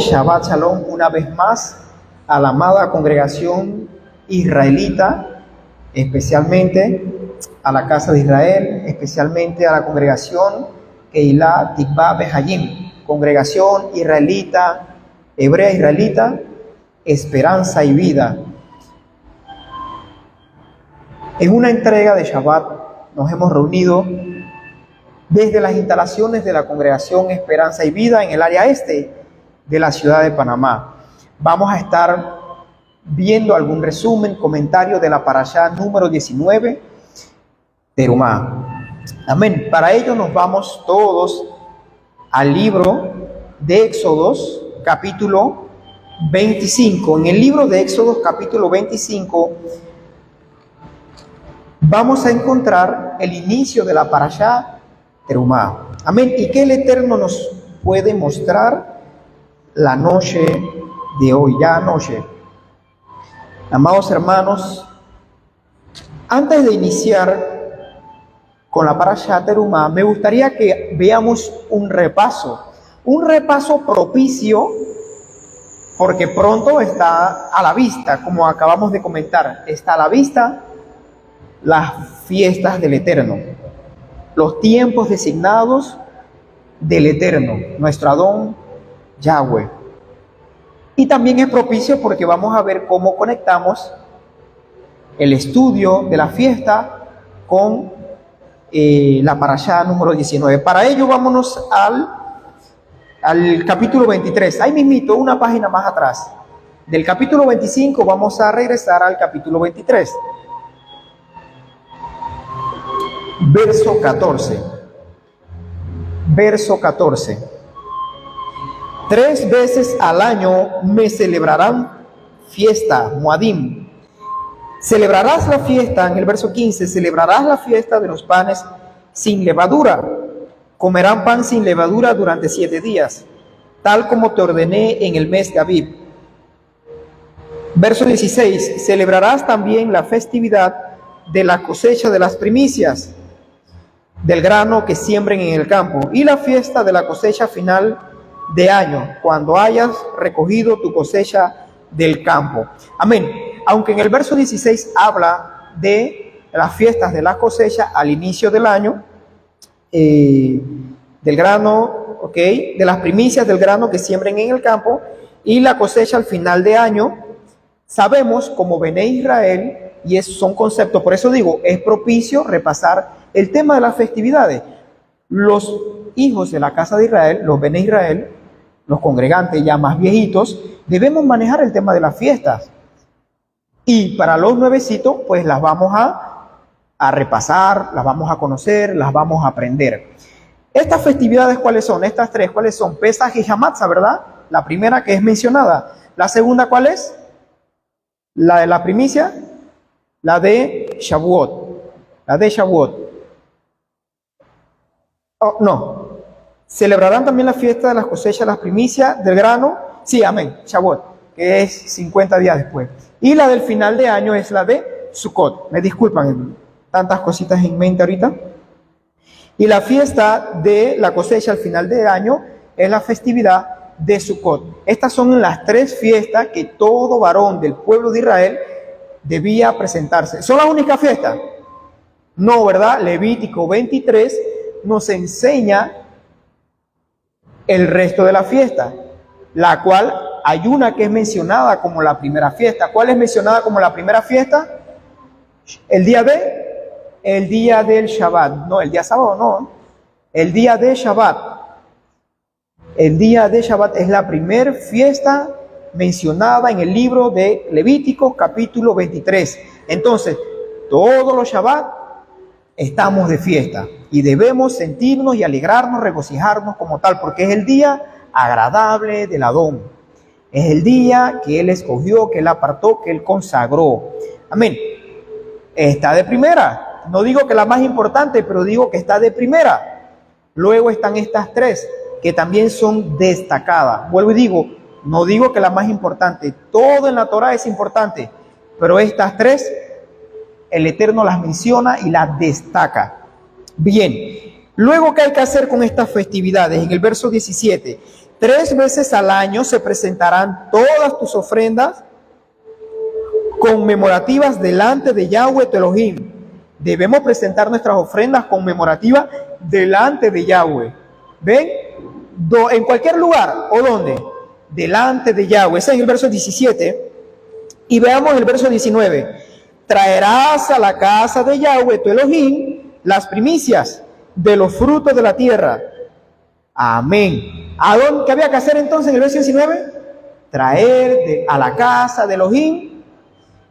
Shabbat Shalom una vez más a la amada congregación israelita, especialmente a la casa de Israel, especialmente a la congregación Keilah Tikva Behayim, congregación israelita, hebrea israelita, esperanza y vida. En una entrega de Shabbat nos hemos reunido desde las instalaciones de la congregación Esperanza y Vida en el área este de la ciudad de Panamá. Vamos a estar viendo algún resumen, comentario de la parashá número 19, Terumá. Amén. Para ello nos vamos todos al libro de Éxodos, capítulo 25. En el libro de Éxodos, capítulo 25, vamos a encontrar el inicio de la parashá Terumá. Amén. ¿Y qué el Eterno nos puede mostrar la noche de hoy, ya anoche? Amados hermanos, antes de iniciar con la parashá Terumá, me gustaría que veamos un repaso propicio, porque pronto está a la vista, como acabamos de comentar, está a la vista las fiestas del Eterno, los tiempos designados del Eterno, nuestro Adón Yahweh. Y también es propicio porque vamos a ver cómo conectamos el estudio de la fiesta con la parashá número 19. Para ello vámonos al capítulo 23, ahí mismito, una página más atrás. Del capítulo 25 vamos a regresar al capítulo 23. Verso 14. Verso 14. 3 veces al año me celebrarán fiesta, Moadim. Celebrarás la fiesta, en el verso 15, celebrarás la fiesta de los panes sin levadura. Comerán pan sin levadura durante 7 días, tal como te ordené en el mes de Abib. Verso 16, celebrarás también la festividad de la cosecha de las primicias del grano que siembren en el campo, y la fiesta de la cosecha final de año, cuando hayas recogido tu cosecha del campo. Amén. Aunque en el verso 16 habla de las fiestas de la cosecha al inicio del año, del grano, de las primicias del grano que siembren en el campo, y la cosecha al final de año, sabemos como Bené Israel, y esos son conceptos, por eso digo, es propicio repasar el tema de las festividades. Los hijos de la casa de Israel, los Bené Israel, los congregantes ya más viejitos, debemos manejar el tema de las fiestas. Y para los nuevecitos, pues las vamos a repasar, las vamos a conocer, las vamos a aprender. Estas festividades, ¿cuáles son? Estas tres, ¿cuáles son? Pesaj y Hamatza, ¿verdad? La primera que es mencionada. La segunda, ¿cuál es? La de la primicia, la de Shavuot. La de Shavuot. Oh, no. Celebrarán también la fiesta de las cosechas, las primicias del grano. Sí, amén, Shavuot, que es 50 días después. Y la del final de año es la de Sukkot. Me disculpan, tantas cositas en mente ahorita. Y la fiesta de la cosecha al final de año es la festividad de Sukkot. Estas son las 3 fiestas que todo varón del pueblo de Israel debía presentarse. ¿Son las únicas fiestas? No, ¿verdad? Levítico 23 nos enseña el resto de la fiesta, la cual hay una que es mencionada como la primera fiesta. ¿Cuál es mencionada como la primera fiesta? El día del Shabbat, no, el día sábado no, el día de Shabbat. El día de Shabbat es la primera fiesta mencionada en el libro de Levítico capítulo 23. Entonces, todos los Shabbat estamos de fiesta y debemos sentirnos y alegrarnos, regocijarnos como tal, porque es el día agradable del Adón. Es el día que Él escogió, que Él apartó, que Él consagró. Amén. Está de primera. No digo que la más importante, pero digo que está de primera. Luego están estas 3 que también son destacadas. Vuelvo y digo, no digo que la más importante. Todo en la Torah es importante, pero estas 3 el Eterno las menciona y las destaca. Bien, luego, ¿qué hay que hacer con estas festividades? En el verso 17, 3 veces al año se presentarán todas tus ofrendas conmemorativas delante de Yahweh tu Elohim. Debemos presentar nuestras ofrendas conmemorativas delante de Yahweh. ¿Ven? En cualquier lugar. ¿O dónde? Delante de Yahweh. Ese es el verso 17. Y veamos el verso 19. Traerás a la casa de Yahweh tu Elohim las primicias de los frutos de la tierra. Amén. ¿Qué había que hacer entonces en el verso 19? Traer a la casa de Elohim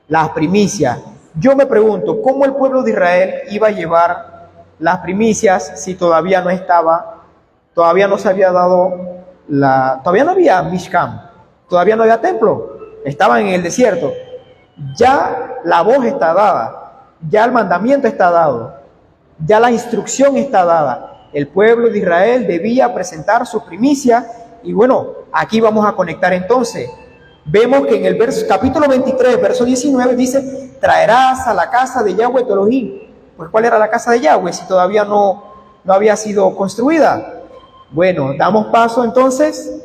las primicias. Yo me pregunto, ¿cómo el pueblo de Israel iba a llevar las primicias si todavía no se había dado todavía no había Mishkan, todavía no había templo, estaban en el desierto? Ya la voz está dada, ya el mandamiento está dado, ya la instrucción está dada. El pueblo de Israel debía presentar su primicia. Y bueno, aquí vamos a conectar entonces. Vemos que en el capítulo 23, verso 19 dice: traerás a la casa de Yahweh tu Elohim. Pues ¿cuál era la casa de Yahweh si todavía no había sido construida? Bueno, damos paso entonces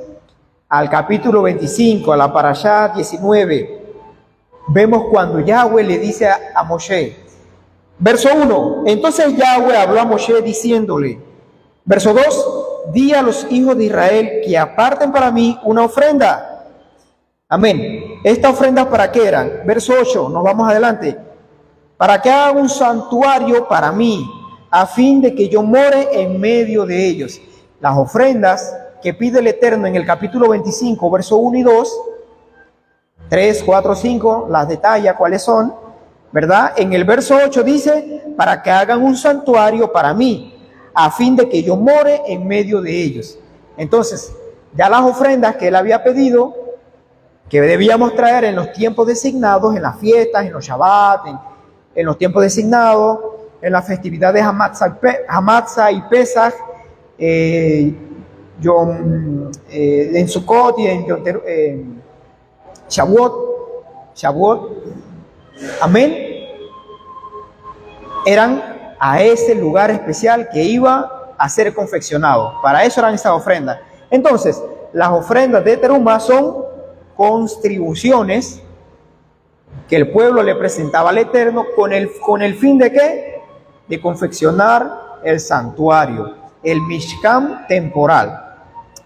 al capítulo 25, a la parashá 19. Vemos cuando Yahweh le dice a Moshe. Verso 1. Entonces Yahweh habló a Moshe diciéndole. Verso 2. Di a los hijos de Israel que aparten para mí una ofrenda. Amén. ¿Esta ofrenda para qué eran? Verso 8. Nos vamos adelante. Para que hagan un santuario para mí, a fin de que yo more en medio de ellos. Las ofrendas que pide el Eterno en el capítulo 25, verso 1 y 2, 3, 4, 5, las detalla cuáles son, ¿verdad? En el verso 8 dice: para que hagan un santuario para mí, a fin de que yo more en medio de ellos. Entonces, ya las ofrendas que él había pedido, que debíamos traer en los tiempos designados, en las fiestas, en los Shabbat, en los tiempos designados, en las festividades Hamatzah y Pesach, en Sukkot y en Shavuot, amén, eran a ese lugar especial que iba a ser confeccionado. Para eso eran esas ofrendas. Entonces, las ofrendas de Terumá son contribuciones que el pueblo le presentaba al Eterno con el fin de ¿qué? De confeccionar el santuario, el Mishkan temporal.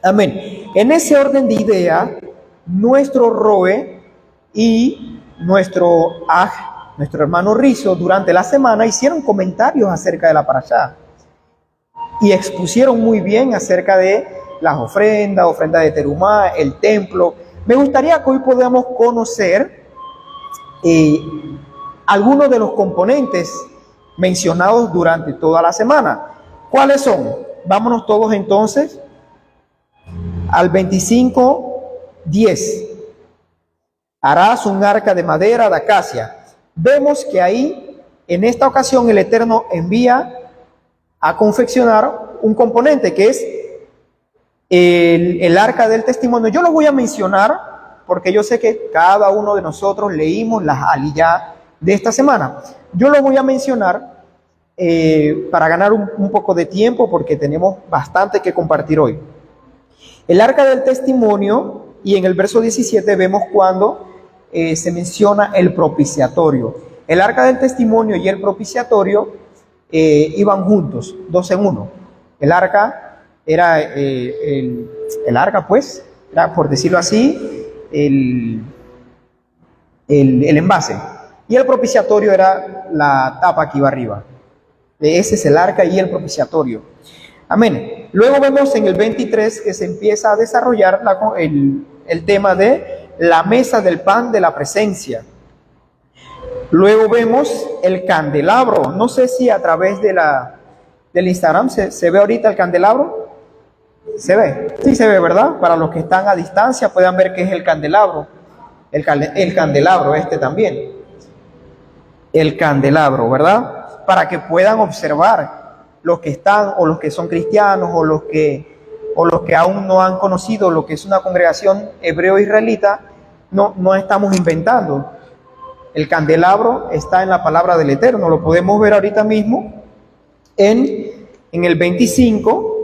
Amén. En ese orden de idea, nuestro Roe y nuestro hermano Rizo durante la semana hicieron comentarios acerca de la parashá y expusieron muy bien acerca de las ofrendas de Terumá, el templo. Me gustaría que hoy podamos conocer algunos de los componentes mencionados durante toda la semana. ¿Cuáles son? Vámonos todos entonces al 25:10. Harás un arca de madera de acacia. Vemos que ahí, en esta ocasión, el Eterno envía a confeccionar un componente que es el arca del testimonio. Yo lo voy a mencionar porque yo sé que cada uno de nosotros leímos las aliyá de esta semana. Yo lo voy a mencionar para ganar un poco de tiempo porque tenemos bastante que compartir hoy. El arca del testimonio, y en el verso 17 vemos cuando se menciona el propiciatorio. El arca del testimonio y el propiciatorio iban juntos, dos en uno. El arca era el arca, pues, era, por decirlo así, el envase. Y el propiciatorio era la tapa que iba arriba. Ese es el arca y el propiciatorio. Amén. Luego vemos en el 23 que se empieza a desarrollar el tema de la mesa del pan de la presencia. Luego vemos el candelabro. No sé si a través del Instagram se ve ahorita el candelabro. ¿Se ve? Sí se ve, ¿verdad? Para los que están a distancia puedan ver qué es el candelabro. El candelabro también. El candelabro, ¿verdad? Para que puedan observar los que están o los que son cristianos o los que aún no han conocido lo que es una congregación hebreo-israelita. No estamos inventando. El candelabro está en la palabra del Eterno. Lo podemos ver ahorita mismo en el 25.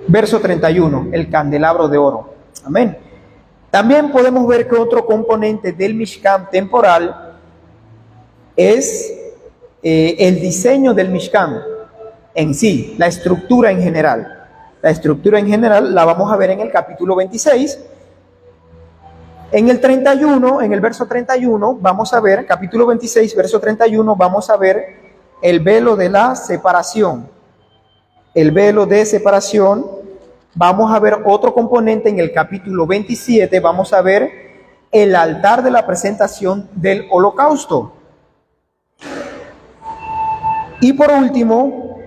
Verso 31, el candelabro de oro. Amén. También podemos ver que otro componente del Mishkan temporal es el diseño del Mishkan en sí, la estructura en general. La estructura en general la vamos a ver en el capítulo 26. En el 31, en el verso 31, vamos a ver, capítulo 26, verso 31, vamos a ver el velo de la separación. El velo de separación. Vamos a ver otro componente en el capítulo 27, vamos a ver el altar de la presentación del holocausto. Y por último,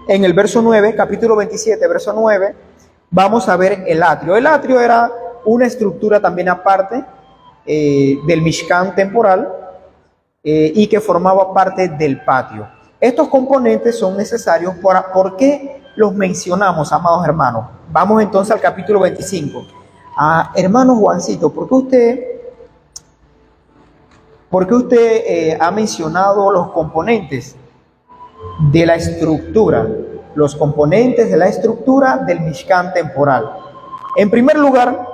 en el verso 9, capítulo 27, verso 9, vamos a ver el atrio. El atrio era una estructura también aparte del Mishkan temporal y que formaba parte del patio. Estos componentes son necesarios ¿por qué los mencionamos, amados hermanos? Vamos entonces al capítulo 25. Hermano Juancito, ¿por qué usted ha mencionado los componentes de la estructura? Los componentes de la estructura del Mishkan temporal. En primer lugar,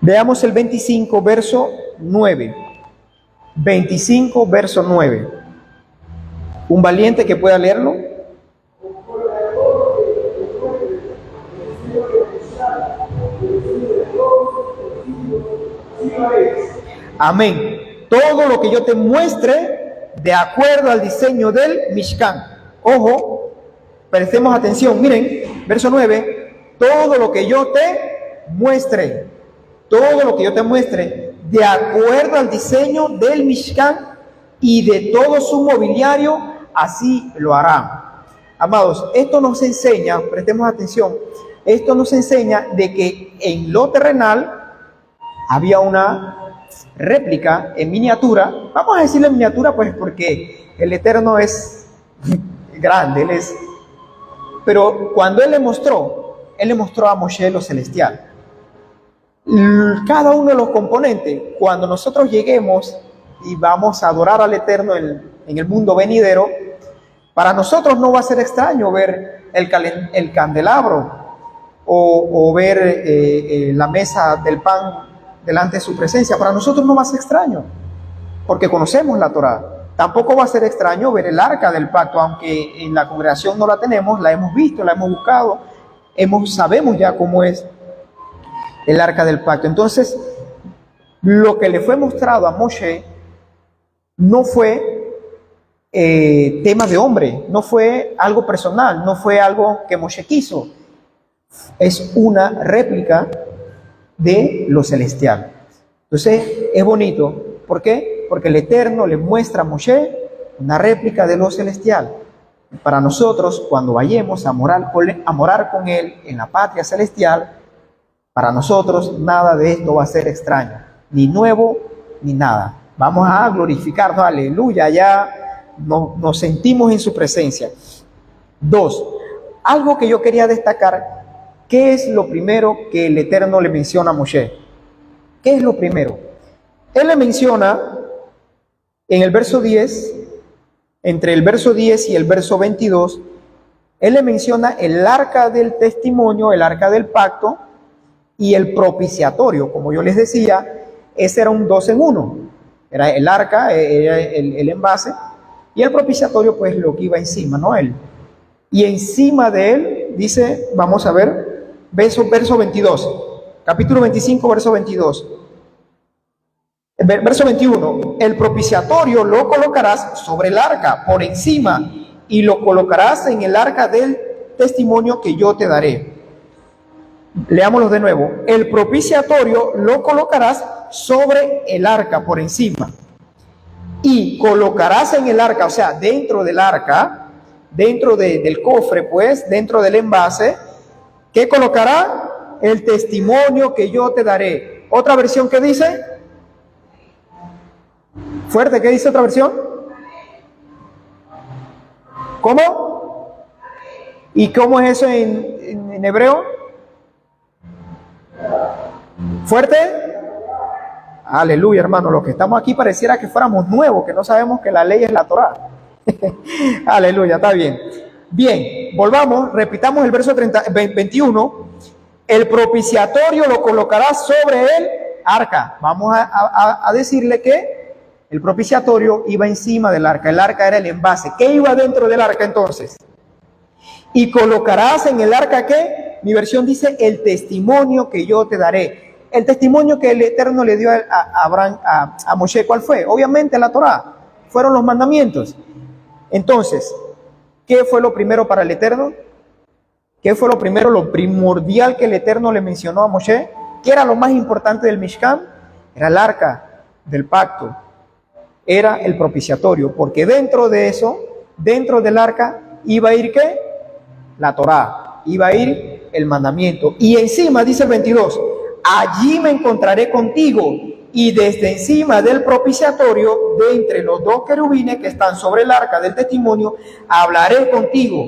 veamos el 25, verso 9. 25, verso 9. Un valiente que pueda leerlo. Amén. Todo lo que yo te muestre de acuerdo al diseño del Mishkan. Ojo, prestemos atención. Miren, verso 9. Todo lo que yo te muestre. Todo lo que yo te muestre de acuerdo al diseño del Mishkan y de todo su mobiliario, así lo hará. Amados, esto nos enseña, prestemos atención, esto nos enseña de que en lo terrenal había una réplica en miniatura. Vamos a decirle en miniatura pues porque el Eterno es grande, pero cuando Él le mostró a Moshe lo celestial. Cada uno de los componentes, cuando nosotros lleguemos y vamos a adorar al Eterno en el mundo venidero, para nosotros no va a ser extraño ver el candelabro o ver la mesa del pan delante de su presencia. Para nosotros no va a ser extraño, porque conocemos la Torá. Tampoco va a ser extraño ver el arca del pacto, aunque en la congregación no la tenemos, la hemos visto, la hemos buscado, sabemos ya cómo es el arca del pacto. Entonces, lo que le fue mostrado a Moshe no fue tema de hombre, no fue algo personal, no fue algo que Moshe quiso. Es una réplica de lo celestial. Entonces, es bonito. ¿Por qué? Porque el Eterno le muestra a Moshe una réplica de lo celestial. Para nosotros, cuando vayamos a morar con Él en la patria celestial, para nosotros nada de esto va a ser extraño, ni nuevo, ni nada. Vamos a glorificarnos, aleluya, ya nos sentimos en su presencia. 2, algo que yo quería destacar, ¿qué es lo primero que el Eterno le menciona a Moshe? ¿Qué es lo primero? Él le menciona en el verso 10, entre el verso 10 y el verso 22, él le menciona el arca del testimonio, el arca del pacto, y el propiciatorio. Como yo les decía, ese era un 2 en 1. Era el arca, era el envase, y el propiciatorio, pues lo que iba encima, ¿no? Él. Y encima de él, dice, vamos a ver, verso 22, capítulo 25, verso 22. Verso 21, el propiciatorio lo colocarás sobre el arca, por encima, y lo colocarás en el arca del testimonio que yo te daré. Leámoslo de nuevo. El propiciatorio lo colocarás sobre el arca, por encima. Y colocarás en el arca, o sea, dentro del arca, dentro del cofre, pues, dentro del envase, ¿qué colocará? El testimonio que yo te daré. ¿Otra versión qué dice? Fuerte, ¿qué dice otra versión? ¿Cómo? ¿Y cómo es eso en hebreo? ¿Fuerte? Aleluya, hermano. Los que estamos aquí pareciera que fuéramos nuevos, que no sabemos que la ley es la Torá. Aleluya, está bien. Bien. volvamos, repitamos el verso 21. El propiciatorio lo colocará sobre el arca. Vamos a decirle que el propiciatorio iba encima del arca. El arca era el envase. ¿Qué iba dentro del arca entonces? Y colocarás en el arca, ¿qué? Mi versión dice, el testimonio que yo te daré. El testimonio que el Eterno le dio a Moshe, ¿cuál fue? Obviamente la Torá. Fueron los mandamientos. Entonces, ¿qué fue lo primero para el Eterno? ¿Qué fue lo primero, lo primordial que el Eterno le mencionó a Moshe? ¿Qué era lo más importante del Mishkan? Era el arca del pacto. Era el propiciatorio, porque dentro de eso, dentro del arca, iba a ir ¿qué? La Torá, iba a ir el mandamiento. Y encima, dice el 22, allí me encontraré contigo, y desde encima del propiciatorio, de entre los dos querubines que están sobre el arca del testimonio, hablaré contigo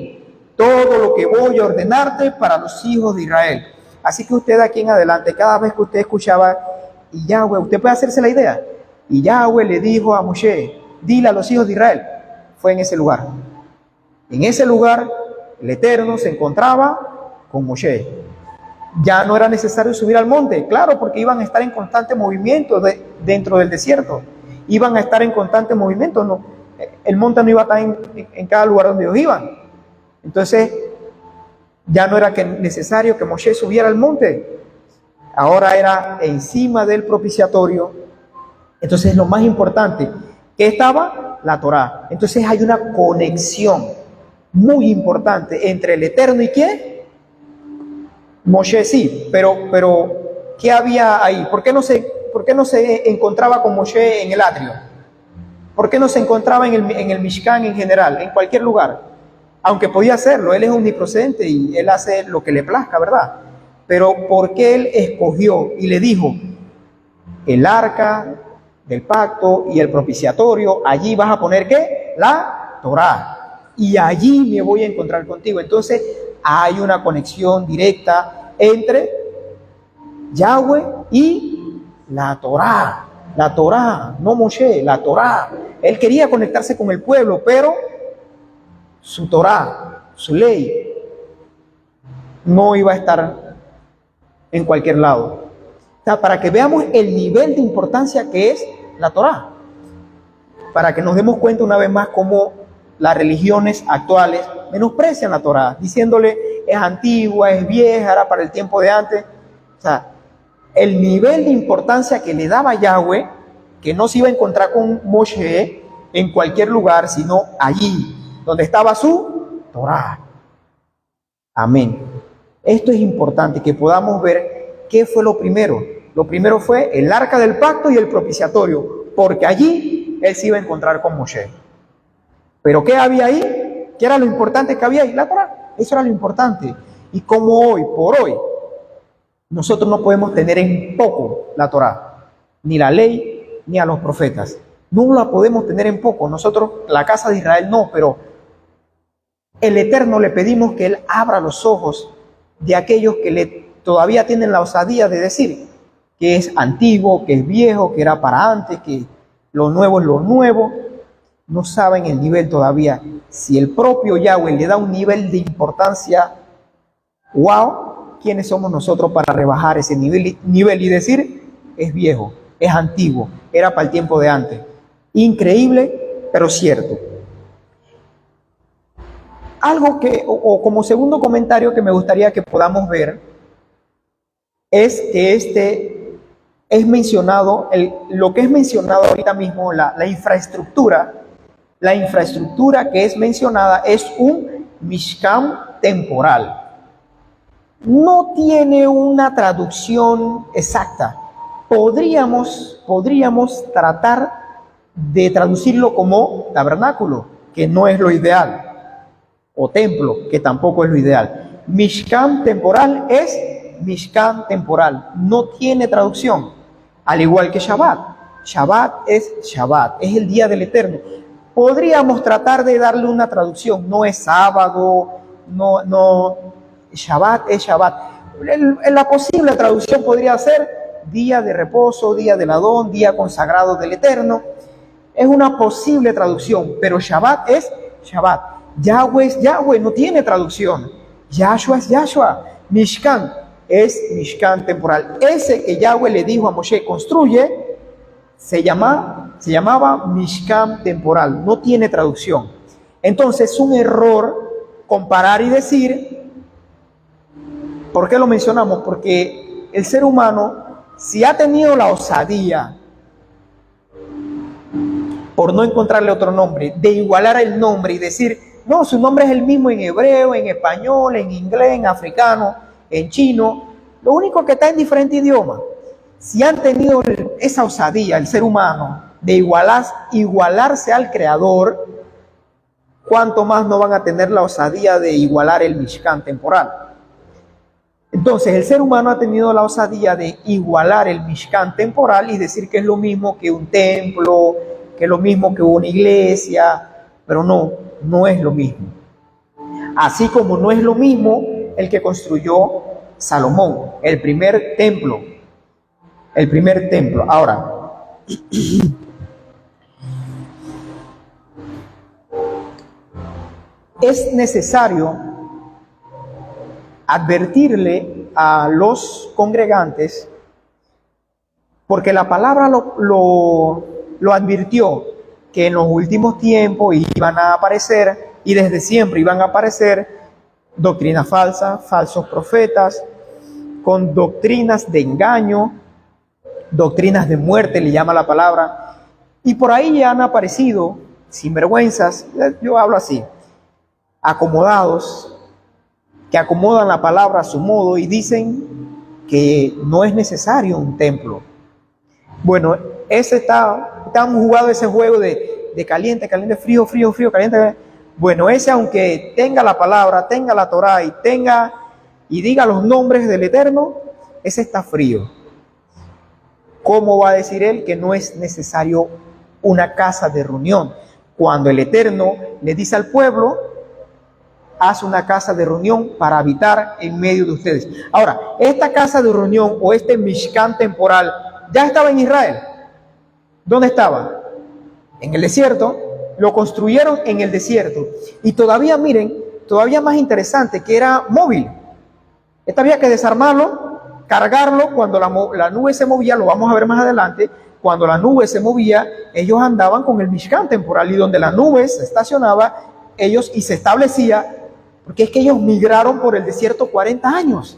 todo lo que voy a ordenarte para los hijos de Israel. Así que usted aquí en adelante, cada vez que usted escuchaba, y Yahweh, usted puede hacerse la idea, y Yahweh le dijo a Moshe, dile a los hijos de Israel, fue en ese lugar. En ese lugar, el Eterno se encontraba con Moshe. Ya no era necesario subir al monte, claro, porque iban a estar en constante movimiento dentro del desierto. Iban a estar en constante movimiento, no, el monte no iba a estar en cada lugar donde ellos iban. Entonces, ya no era necesario que Moshe subiera al monte. Ahora era encima del propiciatorio. Entonces, lo más importante, ¿qué estaba? La Torá. Entonces, hay una conexión muy importante entre el Eterno y ¿quién? Moshe, sí, pero ¿qué había ahí? ¿Por qué no se encontraba con Moshe en el atrio? ¿Por qué no se encontraba en el Mishkan en general, en cualquier lugar? Aunque podía hacerlo, él es omnipresente y él hace lo que le plazca, ¿verdad? Pero ¿por qué él escogió y le dijo, el arca del pacto y el propiciatorio, allí vas a poner ¿qué? La Torá. Y allí me voy a encontrar contigo. Entonces hay una conexión directa entre Yahweh y la Torá. La Torá, no Moshe, la Torá. Él quería conectarse con el pueblo, pero su Torá, su ley, no iba a estar en cualquier lado. O sea, para que veamos el nivel de importancia que es la Torá, para que nos demos cuenta una vez más cómo las religiones actuales menosprecian la Torá, diciéndole es antigua, es vieja, era para el tiempo de antes. O sea, el nivel de importancia que le daba Yahweh, que no se iba a encontrar con Moshe en cualquier lugar, sino allí, donde estaba su Torá. Amén. Esto es importante, que podamos ver qué fue lo primero. Lo primero fue el arca del pacto y el propiciatorio, porque allí él se iba a encontrar con Moshe. Pero ¿qué había ahí? ¿Qué era lo importante que había ahí? La Torá. Eso era lo importante. Y como hoy, por hoy, nosotros no podemos tener en poco la Torá, ni la ley, ni a los profetas. No la podemos tener en poco. Nosotros, la casa de Israel, no, pero el Eterno le pedimos que Él abra los ojos de aquellos que todavía tienen la osadía de decir que es antiguo, que es viejo, que era para antes, que lo nuevo es lo nuevo. No saben el nivel todavía. Si el propio Yahweh le da un nivel de importancia, wow, ¿quiénes somos nosotros para rebajar ese nivel y decir es viejo, es antiguo, era para el tiempo de antes? Increíble, pero cierto. Algo o como segundo comentario que me gustaría que podamos ver, es que es mencionado, lo que es mencionado ahorita mismo, la infraestructura que es mencionada es un Mishkan temporal. No tiene una traducción exacta. Podríamos tratar de traducirlo como tabernáculo, que no es lo ideal, o templo, que tampoco es lo ideal. Mishkan temporal es Mishkan temporal, no tiene traducción, al igual que Shabbat. Shabbat, es el día del Eterno. Podríamos tratar de darle una traducción, no es sábado, no, Shabbat es Shabbat. La posible traducción podría ser día de reposo, día del Adón, día consagrado del Eterno. Es una posible traducción, pero Shabbat es Shabbat. Yahweh es Yahweh, no tiene traducción. Yahshua es Yahshua. Mishkan es Mishkan temporal. Ese que Yahweh le dijo a Moshe, construye, se llamaba Mishkan temporal. No tiene traducción. Entonces es un error comparar y decir, ¿por qué lo mencionamos? Porque el ser humano, si ha tenido la osadía, por no encontrarle otro nombre, de igualar el nombre y decir, no, su nombre es el mismo en hebreo, en español, en inglés, en africano, en chino, lo único que está en diferente idioma. Si han tenido esa osadía, el ser humano, de igualarse al Creador, ¿cuánto más no van a tener la osadía de igualar el Mishkan temporal? Entonces, el ser humano ha tenido la osadía de igualar el Mishkan temporal y decir que es lo mismo que un templo, que es lo mismo que una iglesia, pero no es lo mismo. Así como no es lo mismo el que construyó Salomón, el primer templo. El primer templo. Ahora, es necesario advertirle a los congregantes, porque la palabra lo advirtió, que en los últimos tiempos iban a aparecer, y desde siempre iban a aparecer, doctrinas falsas, falsos profetas, con doctrinas de engaño, doctrinas de muerte, le llama la palabra, y por ahí ya han aparecido sinvergüenzas, yo hablo así, acomodados, que acomodan la palabra a su modo y dicen que no es necesario un templo. Bueno, estamos jugando ese juego de caliente, caliente, frío, frío, frío, caliente. Bueno, ese, aunque tenga la palabra, tenga la Torá y diga los nombres del Eterno, ese está frío. ¿Cómo va a decir él que no es necesario una casa de reunión? Cuando el Eterno le dice al pueblo, haz una casa de reunión para habitar en medio de ustedes. Ahora, esta casa de reunión o este Mishkan temporal ya estaba en Israel. ¿Dónde estaba? En el desierto. Lo construyeron en el desierto. Y todavía, miren, todavía más interesante, que era móvil. Esta había que desarmarlo, cargarlo. Cuando la nube se movía, lo vamos a ver más adelante, cuando la nube se movía, ellos andaban con el Mishkan temporal, y donde la nube se estacionaba, ellos y se establecía, porque es que ellos migraron por el desierto 40 años.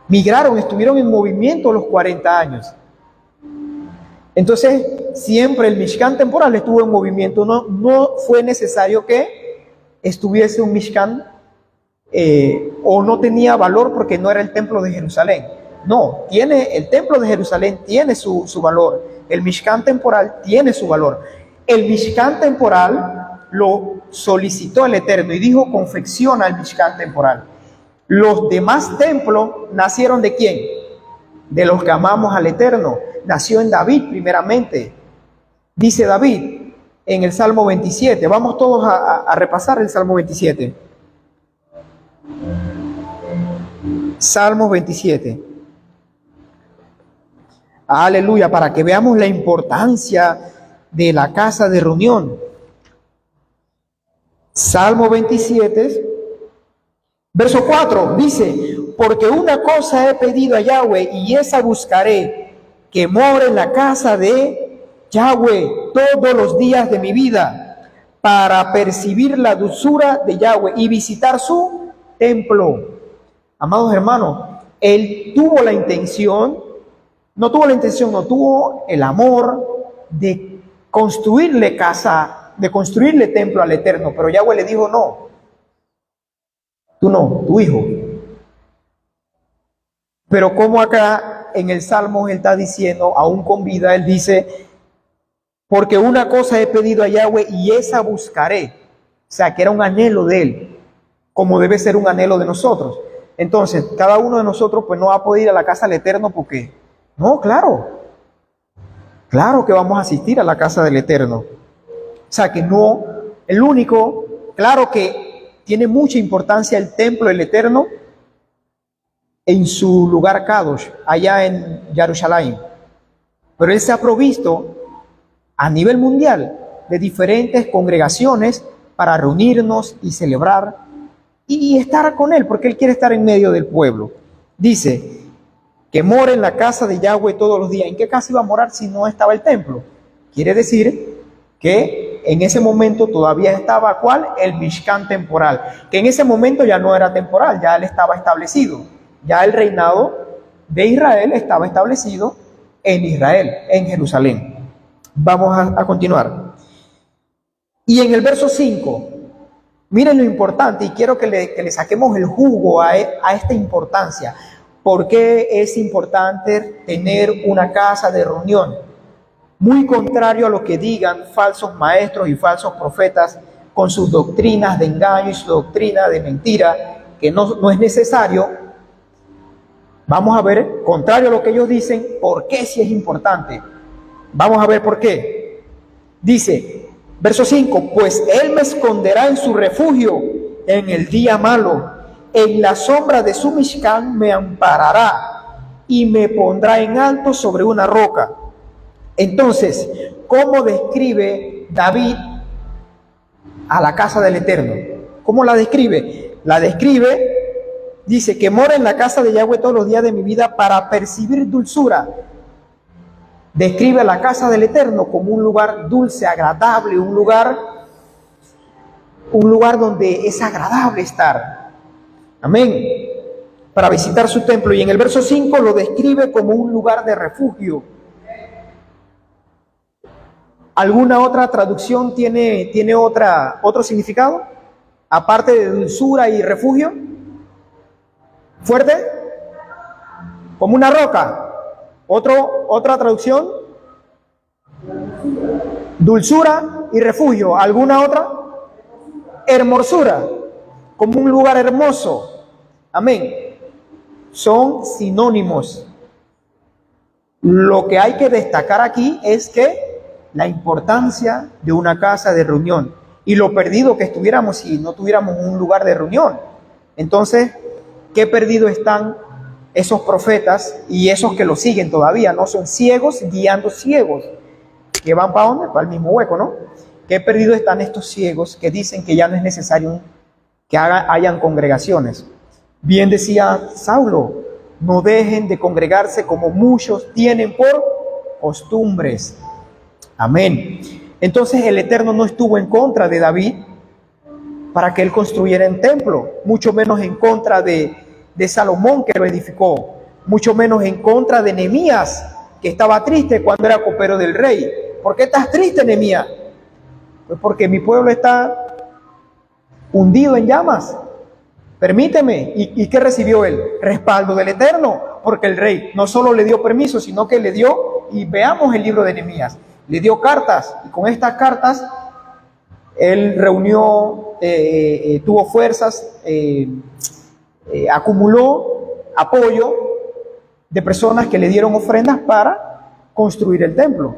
Migraron, estuvieron en movimiento los 40 años. Entonces, siempre el Mishkan temporal estuvo en movimiento. No fue necesario que estuviese un Mishkan o no tenía valor porque no era el templo de Jerusalén. No, el templo de Jerusalén tiene su valor. El Mishkan temporal tiene su valor. El Mishkan temporal lo solicitó el Eterno y dijo, confecciona el Mishkan temporal. Los demás templos nacieron ¿de quién? De los que amamos al Eterno. Nació en David primeramente. Dice David en el Salmo 27. Vamos todos a repasar el Salmo 27. Salmo 27. Aleluya, para que veamos la importancia de la casa de reunión. Salmo 27, verso 4, dice, porque una cosa he pedido a Yahweh y esa buscaré, que more en la casa de Yahweh todos los días de mi vida, para percibir la dulzura de Yahweh y visitar su templo. Amados hermanos, él tuvo el amor de construirle casa, de construirle templo al Eterno, pero Yahweh le dijo, no, tú no, tu hijo. Pero como acá en el Salmo él está diciendo, aún con vida, él dice, porque una cosa he pedido a Yahweh y esa buscaré. O sea, que era un anhelo de él, como debe ser un anhelo de nosotros. Entonces, cada uno de nosotros pues no va a poder ir a la casa del Eterno porque, no, claro que vamos a asistir a la casa del Eterno. O sea, que no, el único, claro que tiene mucha importancia el templo del Eterno en su lugar Kadosh, allá en Jerusalén. Pero él se ha provisto a nivel mundial de diferentes congregaciones para reunirnos y celebrar y estar con Él, porque Él quiere estar en medio del pueblo. Dice que mora en la casa de Yahweh todos los días. ¿En qué casa iba a morar si no estaba el templo? Quiere decir que en ese momento todavía estaba, ¿cuál? El Mishkan temporal, que en ese momento ya no era temporal, ya él estaba establecido. Ya el reinado de Israel estaba establecido en Israel, en Jerusalén. Vamos a continuar. Y en el verso 5, miren lo importante, y quiero que le saquemos el jugo a esta importancia. ¿Por qué es importante tener una casa de reunión? Muy contrario a lo que digan falsos maestros y falsos profetas con sus doctrinas de engaño y su doctrina de mentira, que no es necesario. Vamos a ver, contrario a lo que ellos dicen, por qué sí es importante. Vamos a ver por qué. Dice, verso 5, pues Él me esconderá en su refugio en el día malo, en la sombra de su Mishkan me amparará y me pondrá en alto sobre una roca. Entonces, ¿cómo describe David a la casa del Eterno? ¿Cómo la describe? La describe, dice, que mora en la casa de Yahweh todos los días de mi vida para percibir dulzura. Describe la casa del Eterno como un lugar dulce, agradable, un lugar donde es agradable estar. Amén. Para visitar su templo. Y en el verso 5 lo describe como un lugar de refugio. ¿Alguna otra traducción tiene otro significado? Aparte de dulzura y refugio. ¿Fuerte? Como una roca. Otra traducción. Dulzura y refugio. ¿Alguna otra? Hermosura. Como un lugar hermoso. Amén. Son sinónimos. Lo que hay que destacar aquí es que la importancia de una casa de reunión y lo perdido que estuviéramos si no tuviéramos un lugar de reunión. Entonces, ¿qué perdido están esos profetas y esos que lo siguen todavía? No son ciegos guiando ciegos, que van para dónde, para el mismo hueco, ¿no? ¿Qué perdido están estos ciegos que dicen que ya no es necesario que hayan congregaciones? Bien decía Saulo, no dejen de congregarse como muchos tienen por costumbres. Amén. Entonces el Eterno no estuvo en contra de David para que él construyera el templo, mucho menos en contra de Salomón, que lo edificó, mucho menos en contra de Nehemías, que estaba triste cuando era copero del rey. ¿Por qué estás triste, Nehemías? Pues porque mi pueblo está hundido en llamas. Permíteme. ¿Y qué recibió él? Respaldo del Eterno, porque el rey no solo le dio permiso, sino que le dio, y veamos el libro de Nehemías, le dio cartas, y con estas cartas él reunió, tuvo fuerzas, acumuló apoyo de personas que le dieron ofrendas para construir el templo.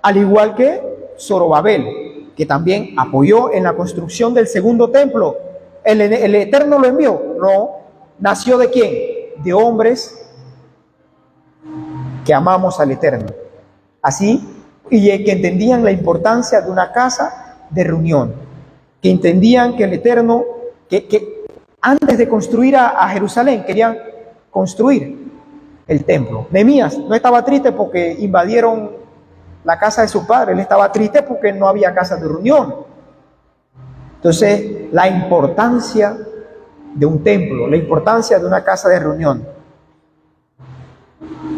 Al igual que Zorobabel, que también apoyó en la construcción del segundo templo. ¿El Eterno lo envió? No. ¿Nació de quién? De hombres que amamos al Eterno. Así, y que entendían la importancia de una casa de reunión, que entendían que el Eterno, que antes de construir a Jerusalén, querían construir el templo. Nehemías no estaba triste porque invadieron la casa de su padre, él estaba triste porque no había casa de reunión. Entonces, la importancia de un templo, la importancia de una casa de reunión.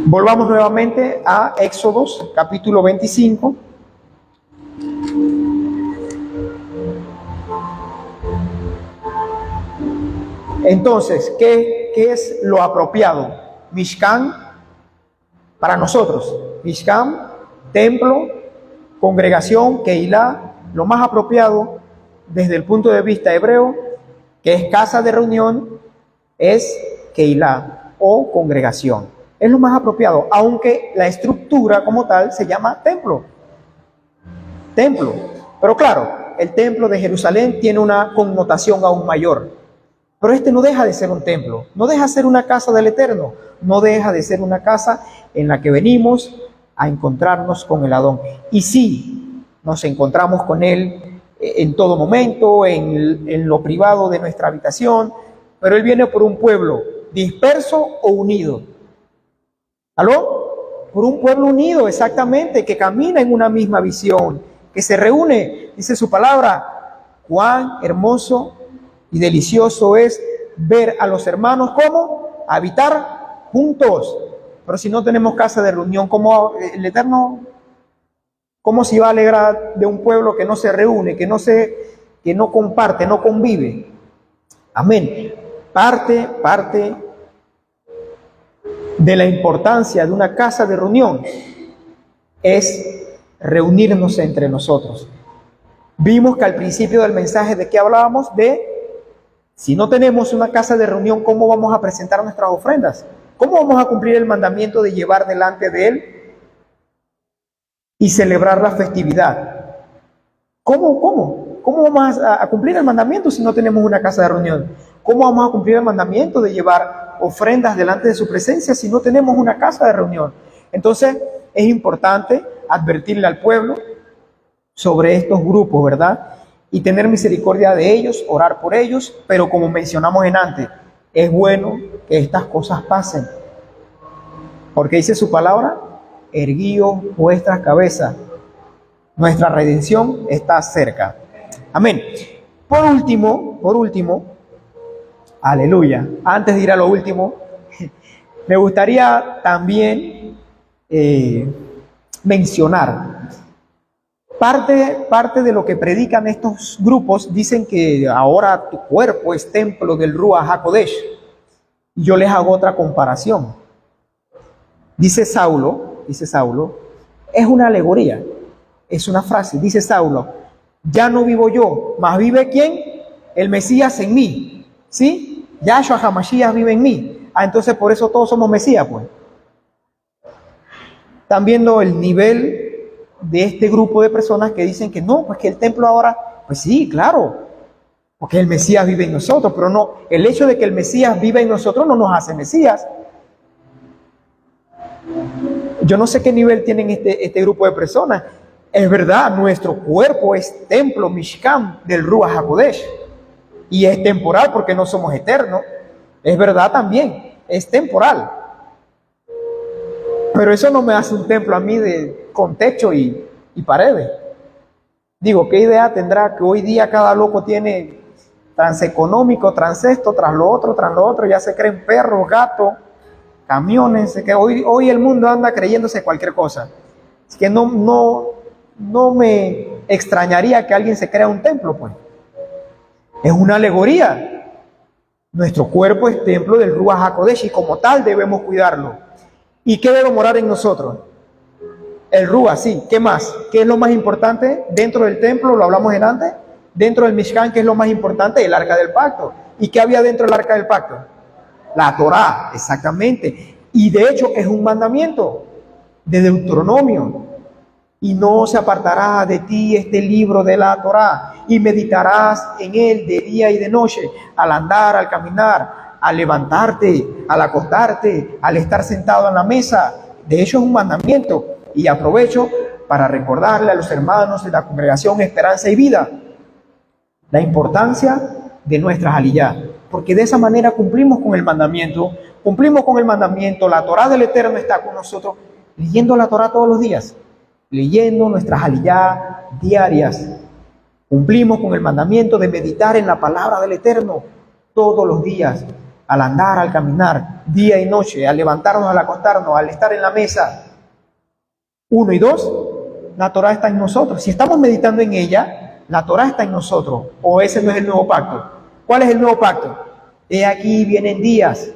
Volvamos nuevamente a Éxodos, capítulo 25. Entonces, ¿qué es lo apropiado? Mishkan, para nosotros, Mishkan, templo, congregación, Keilah, lo más apropiado desde el punto de vista hebreo, que es casa de reunión, es Keilah o congregación. Es lo más apropiado, aunque la estructura como tal se llama templo. Templo. Pero claro, el templo de Jerusalén tiene una connotación aún mayor. Pero este no deja de ser un templo, no deja de ser una casa del Eterno, no deja de ser una casa en la que venimos a encontrarnos con el Adón. Y sí, nos encontramos con Él en todo momento, en lo privado de nuestra habitación, pero Él viene por un pueblo disperso o unido. ¿Aló? Por un pueblo unido, exactamente, que camina en una misma visión, que se reúne, dice su palabra. Cuán hermoso y delicioso es ver a los hermanos como habitar juntos. Pero si no tenemos casa de reunión, ¿cómo el Eterno, cómo se va a alegrar de un pueblo que no se reúne, que no comparte, no convive? Amén. Parte de la importancia de una casa de reunión es reunirnos entre nosotros. Vimos que al principio del mensaje de qué hablábamos, de si no tenemos una casa de reunión, ¿cómo vamos a presentar nuestras ofrendas? ¿Cómo vamos a cumplir el mandamiento de llevar delante de Él y celebrar la festividad? ¿Cómo vamos a cumplir el mandamiento si no tenemos una casa de reunión? ¿Cómo vamos a cumplir el mandamiento de llevar ofrendas delante de su presencia si no tenemos una casa de reunión? Entonces es importante advertirle al pueblo sobre estos grupos, ¿verdad? Y tener misericordia de ellos, orar por ellos, pero como mencionamos en antes, es bueno que estas cosas pasen, porque dice su palabra: erguíos vuestras cabezas, nuestra redención está cerca. Amén. Por último, aleluya, antes de ir a lo último, me gustaría también mencionar parte de lo que predican estos grupos. Dicen que ahora tu cuerpo es templo del Ruach HaKodesh. Yo les hago otra comparación. Dice Saulo, es una alegoría, es una frase. Dice Saulo: ya no vivo yo, mas vive ¿quién? El Mesías en mí. ¿Sí? Yahshua HaMashiach vive en mí. Entonces por eso todos somos Mesías, pues. Están viendo el nivel de este grupo de personas que dicen que no, pues que el templo ahora, pues sí, claro, porque el Mesías vive en nosotros, pero no, el hecho de que el Mesías viva en nosotros no nos hace Mesías. Yo no sé qué nivel tienen este grupo de personas. Es verdad, nuestro cuerpo es templo, Mishkan, del Ruach HaKodesh, y es temporal porque no somos eternos. Es verdad también, es temporal. Pero eso no me hace un templo a mí con techo y paredes. Digo, ¿qué idea tendrá que hoy día cada loco tiene transeconómico, tras esto, tras lo otro, ya se creen perros, gatos, camiones? Que hoy el mundo anda creyéndose cualquier cosa. Es que no me extrañaría que alguien se crea un templo, pues. Es una alegoría. Nuestro cuerpo es templo del Ruach HaKodesh y como tal debemos cuidarlo. ¿Y qué debe morar en nosotros? El Ruach, sí. ¿Qué más? ¿Qué es lo más importante dentro del templo? Lo hablamos en antes. Dentro del Mishkan, ¿qué es lo más importante? El arca del pacto. ¿Y qué había dentro del arca del pacto? La Torá, exactamente. Y de hecho es un mandamiento de Deuteronomio. Y no se apartará de ti este libro de la Torá, y meditarás en él de día y de noche, al andar, al caminar, al levantarte, al acostarte, al estar sentado en la mesa. De hecho es un mandamiento. Y aprovecho para recordarle a los hermanos de la congregación Esperanza y Vida la importancia de nuestras aliyá, porque de esa manera cumplimos con el mandamiento. La Torá del Eterno está con nosotros, leyendo la Torá todos los días, leyendo nuestras aliyá diarias. Cumplimos con el mandamiento de meditar en la palabra del Eterno todos los días, al andar, al caminar, día y noche, al levantarnos, al acostarnos, al estar en la mesa. 1 y 2, la Torá está en nosotros. Si estamos meditando en ella, la Torá está en nosotros. ¿O ese no es el nuevo pacto? ¿Cuál es el nuevo pacto? He aquí vienen días,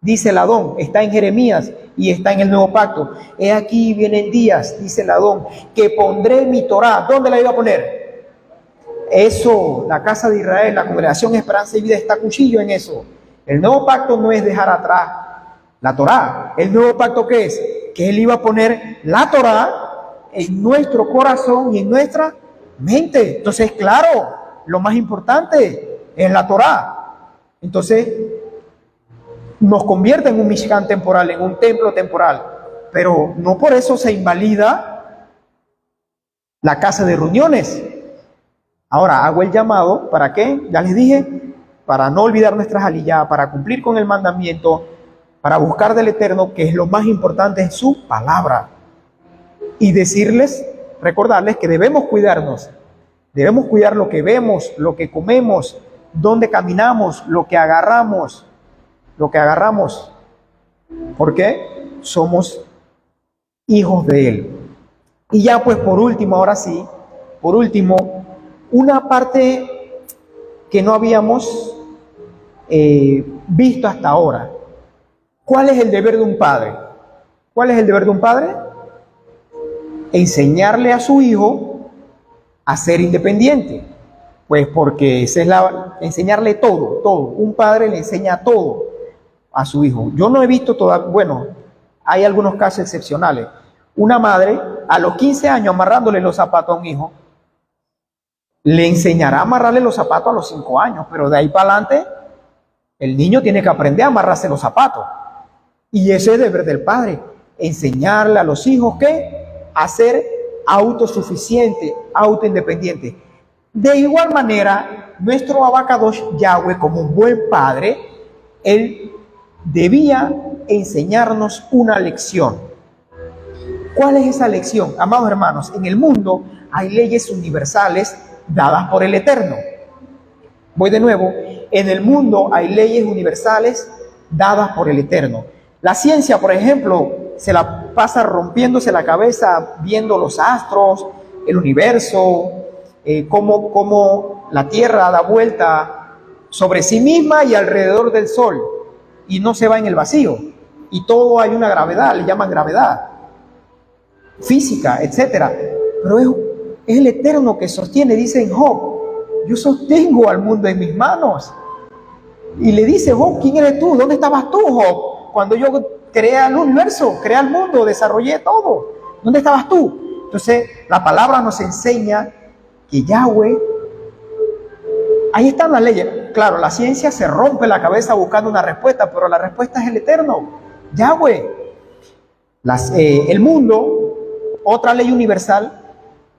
dice el Adón, está en Jeremías y está en el nuevo pacto. He aquí vienen días, dice el Adón, que pondré mi Torá. ¿Dónde la iba a poner? Eso, la casa de Israel, la congregación Esperanza y Vida está cuchillo en eso. El nuevo pacto no es dejar atrás la Torá. ¿El nuevo pacto qué es? Que Él iba a poner la Torá en nuestro corazón y en nuestra mente. Entonces, claro, lo más importante es la Torá. Entonces, nos convierte en un Mishkan temporal, en un templo temporal. Pero no por eso se invalida la casa de reuniones. Ahora hago el llamado, ¿para qué? Ya les dije, para no olvidar nuestras aliyá, para cumplir con el mandamiento, para buscar del Eterno, que es lo más importante en su palabra. Y decirles, recordarles que debemos cuidarnos, debemos cuidar lo que vemos, lo que comemos, dónde caminamos, lo que agarramos, porque somos hijos de Él. Y ya pues por último, ahora sí, por último, una parte que no habíamos visto hasta ahora. ¿Cuál es el deber de un padre? ¿Cuál es el deber de un padre? Enseñarle a su hijo a ser independiente. Pues porque esa es enseñarle todo. Un padre le enseña todo a su hijo. Yo no he visto todavía, bueno, hay algunos casos excepcionales. Una madre a los 15 años amarrándole los zapatos a un hijo, le enseñará a amarrarle los zapatos a los 5 años, pero de ahí para adelante el niño tiene que aprender a amarrarse los zapatos. Y ese es el deber del padre, enseñarle a los hijos que a ser autosuficiente, autoindependiente. De igual manera, nuestro Abacadosh Yahweh, como un buen padre, él debía enseñarnos una lección. ¿Cuál es esa lección? Amados hermanos, en el mundo hay leyes universales dadas por el Eterno. Voy de nuevo, en el mundo hay leyes universales dadas por el Eterno. La ciencia, por ejemplo, se la pasa rompiéndose la cabeza viendo los astros, el universo, cómo la Tierra da vuelta sobre sí misma y alrededor del Sol, y no se va en el vacío. Y todo hay una gravedad, le llaman gravedad, física, etcétera. Pero es el Eterno que sostiene, dice en Job, yo sostengo al mundo en mis manos. Y le dice Job, ¿quién eres tú? ¿Dónde estabas tú, Job? Cuando yo creé el universo, creé el mundo, desarrollé todo. ¿Dónde estabas tú? Entonces, la palabra nos enseña que Yahweh, ahí están las leyes. Claro, la ciencia se rompe la cabeza buscando una respuesta, pero la respuesta es el Eterno, Yahweh. El mundo, otra ley universal,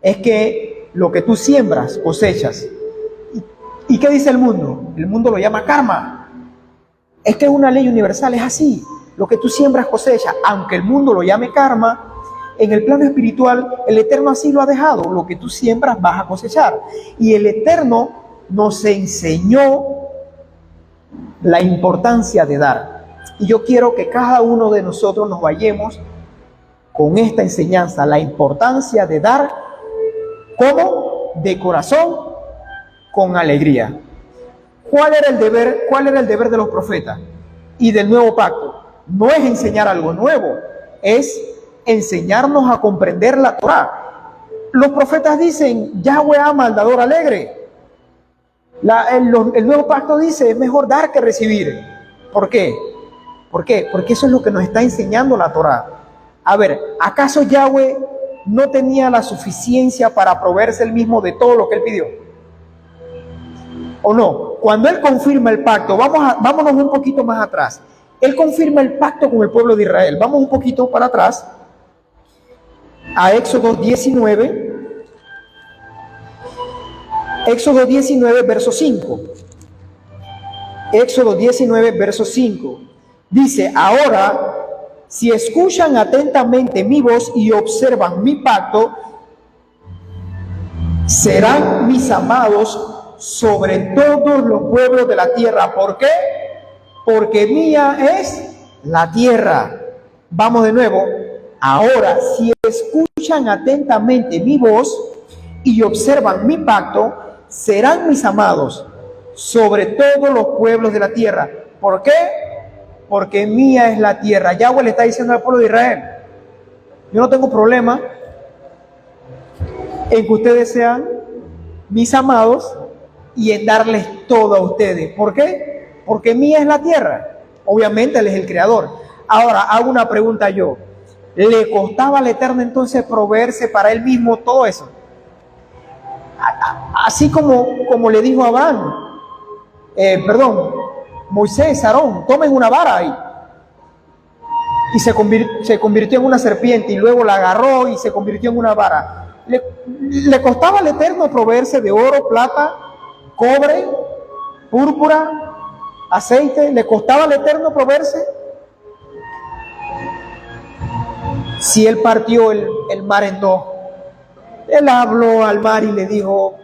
es que lo que tú siembras, cosechas. ¿Y qué dice el mundo? El mundo lo llama karma. Es que es una ley universal, es así. Lo que tú siembras, cosechas. Aunque el mundo lo llame karma, en el plano espiritual, el Eterno así lo ha dejado. Lo que tú siembras, vas a cosechar. Y el Eterno nos enseñó la importancia de dar. Y yo quiero que cada uno de nosotros nos vayamos con esta enseñanza, la importancia de dar, ¿cómo? De corazón, con alegría. ¿Cuál era el deber de los profetas y del nuevo pacto? No es enseñar algo nuevo, es enseñarnos a comprender la Torá. Los profetas dicen, Yahweh ama al dador alegre. El nuevo pacto dice, es mejor dar que recibir. ¿Por qué? ¿Por qué? Porque eso es lo que nos está enseñando la Torá. A ver, ¿acaso Yahweh no tenía la suficiencia para proveerse él mismo de todo lo que él pidió? ¿O no? Cuando él confirma el pacto, vámonos un poquito más atrás. Él confirma el pacto con el pueblo de Israel. Vamos un poquito para atrás a Éxodo 19. Éxodo 19, verso 5. Éxodo 19, verso 5. Dice, ahora, si escuchan atentamente mi voz y observan mi pacto, serán mis amados sobre todos los pueblos de la tierra. ¿Por qué? Porque mía es la tierra. Vamos de nuevo. Ahora, si escuchan atentamente mi voz y observan mi pacto, serán mis amados sobre todos los pueblos de la tierra. ¿Por qué? Porque mía es la tierra. Yahweh le está diciendo al pueblo de Israel, yo no tengo problema en que ustedes sean mis amados y en darles todo a ustedes. ¿Por qué? Porque mía es la tierra. Obviamente Él es el creador. Ahora, hago una pregunta yo. ¿Le costaba al Eterno entonces proveerse para Él mismo todo eso? Así como le dijo a Abraham, Moisés, Aarón, tomen una vara ahí. Y se convirtió en una serpiente y luego la agarró y se convirtió en una vara. le costaba al Eterno proveerse de oro, plata, cobre, púrpura, aceite. ¿Le costaba al Eterno proveerse? Si Él partió el mar en dos, Él habló al mar y le dijo,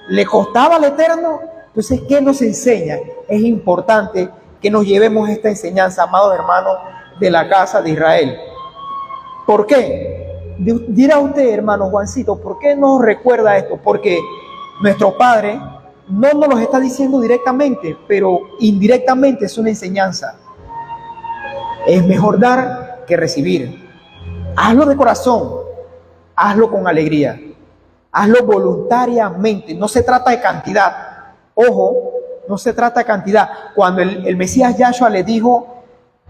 ¿le costaba al Eterno? Entonces, ¿qué nos enseña? Es importante que nos llevemos esta enseñanza, amados hermanos, de la casa de Israel. ¿Por qué? Dirá usted, hermano Juancito, ¿por qué nos recuerda esto? Porque nuestro Padre no nos lo está diciendo directamente, pero indirectamente es una enseñanza. Es mejor dar que recibir. Hazlo de corazón, hazlo con alegría, hazlo voluntariamente. No se trata de cantidad. Ojo, no se trata de cantidad. Cuando el Mesías Yahshua le dijo,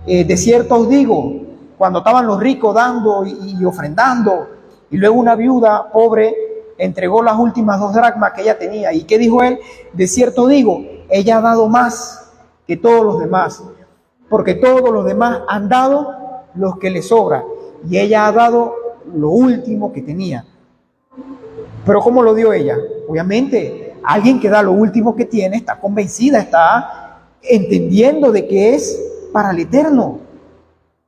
de cierto os digo, cuando estaban los ricos dando y ofrendando, y luego una viuda pobre entregó las últimas 2 dracmas que ella tenía. ¿Y qué dijo él? De cierto digo, ella ha dado más que todos los demás, porque todos los demás han dado los que les sobra, y ella ha dado lo último que tenía. Pero ¿cómo lo dio ella? Obviamente, alguien que da lo último que tiene está convencida, está entendiendo de que es para el Eterno.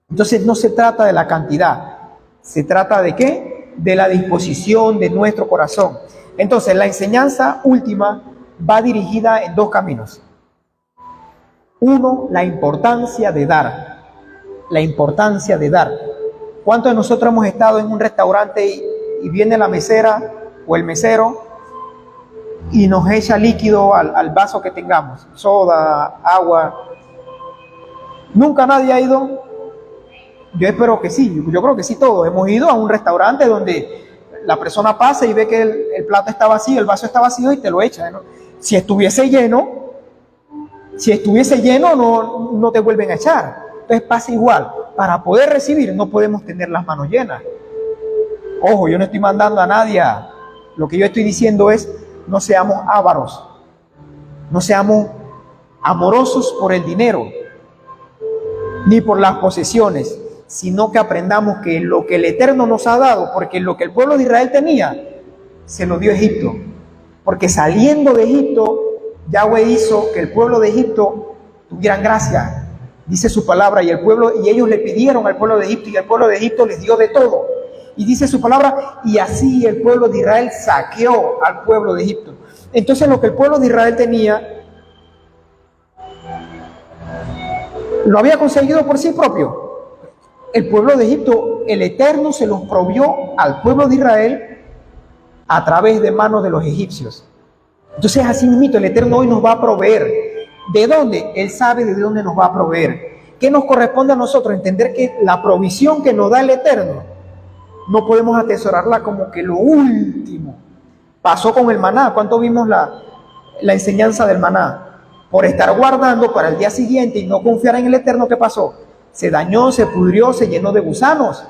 Entonces no se trata de la cantidad, se trata de ¿qué? De la disposición de nuestro corazón. Entonces la enseñanza última va dirigida en 2 caminos. Uno, la importancia de dar. La importancia de dar. ¿Cuántos de nosotros hemos estado en un restaurante y viene la mesera o el mesero y nos echa líquido al vaso que tengamos? Soda, agua. ¿Nunca nadie ha ido? Yo espero que sí, yo creo que sí, todos hemos ido a un restaurante donde la persona pasa y ve que el plato está vacío, el vaso está vacío y te lo echa, ¿no? Si estuviese lleno no te vuelven a echar. Entonces pasa igual, para poder recibir no podemos tener las manos llenas. Ojo, yo no estoy mandando a nadie, lo que yo estoy diciendo es, no seamos ávaros, no seamos amorosos por el dinero, ni por las posesiones, sino que aprendamos que lo que el Eterno nos ha dado, porque lo que el pueblo de Israel tenía, se lo dio Egipto. Porque saliendo de Egipto, Yahweh hizo que el pueblo de Egipto tuvieran gracia. Dice su palabra, y ellos le pidieron al pueblo de Egipto, y el pueblo de Egipto les dio de todo. Y dice su palabra, y así el pueblo de Israel saqueó al pueblo de Egipto. Entonces lo que el pueblo de Israel tenía, lo había conseguido por sí propio. El pueblo de Egipto, el Eterno se los provió al pueblo de Israel a través de manos de los egipcios. Entonces así mismo el Eterno hoy nos va a proveer. ¿De dónde? Él sabe de dónde nos va a proveer. ¿Qué nos corresponde a nosotros? Entender que la provisión que nos da el Eterno no podemos atesorarla como que lo último. Pasó con el maná. ¿Cuánto vimos la enseñanza del maná? Por estar guardando para el día siguiente y no confiar en el Eterno, ¿qué pasó? Se dañó, se pudrió, se llenó de gusanos,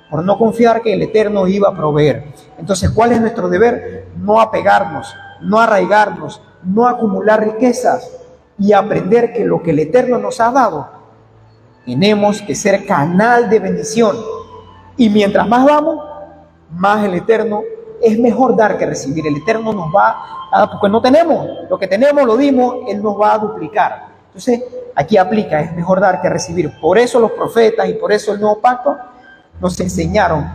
por no confiar que el Eterno iba a proveer. Entonces, ¿cuál es nuestro deber? No apegarnos, no arraigarnos, no acumular riquezas y aprender que lo que el Eterno nos ha dado, tenemos que ser canal de bendición. Y mientras más damos, más el Eterno, es mejor dar que recibir. El Eterno nos va a dar, porque no tenemos, lo que tenemos lo dimos, Él nos va a duplicar. Entonces, aquí aplica, es mejor dar que recibir. Por eso los profetas y por eso el nuevo pacto nos enseñaron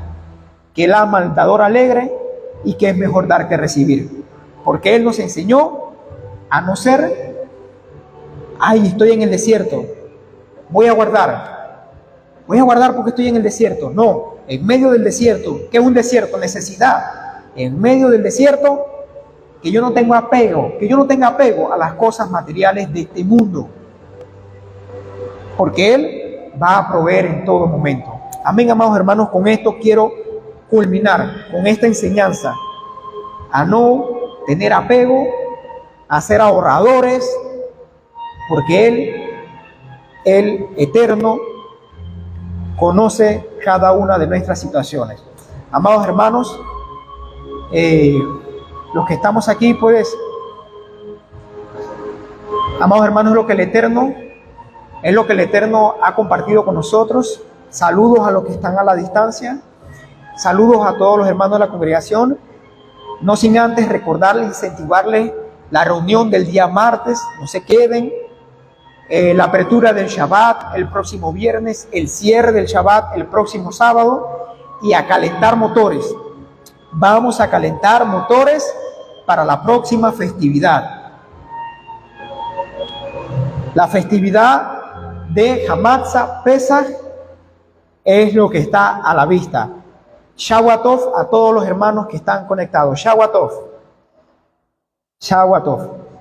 que Él ama al dador alegre y que es mejor dar que recibir. Porque Él nos enseñó a no ser, ay, estoy en el desierto, voy a guardar porque estoy en el desierto. No, en medio del desierto, ¿qué es un desierto? Necesidad. En medio del desierto, que yo no tenga apego a las cosas materiales de este mundo, porque Él va a proveer en todo momento. Amén, amados hermanos. Con esto quiero culminar con esta enseñanza a no tener apego, a ser ahorradores, porque el Eterno, conoce cada una de nuestras situaciones. Amados hermanos, los que estamos aquí, pues, amados hermanos, es lo que el Eterno ha compartido con nosotros. Saludos a los que están a la distancia. Saludos a todos los hermanos de la congregación. No sin antes recordarles, incentivarles la reunión del día martes. No se queden. La apertura del Shabbat el próximo viernes, el cierre del Shabbat el próximo sábado, y a calentar motores. Vamos a calentar motores para la próxima festividad. La festividad de Hamatzah Pesach es lo que está a la vista. Shabbat Tov a todos los hermanos que están conectados. Shabbat Tov. Shabbat Tov.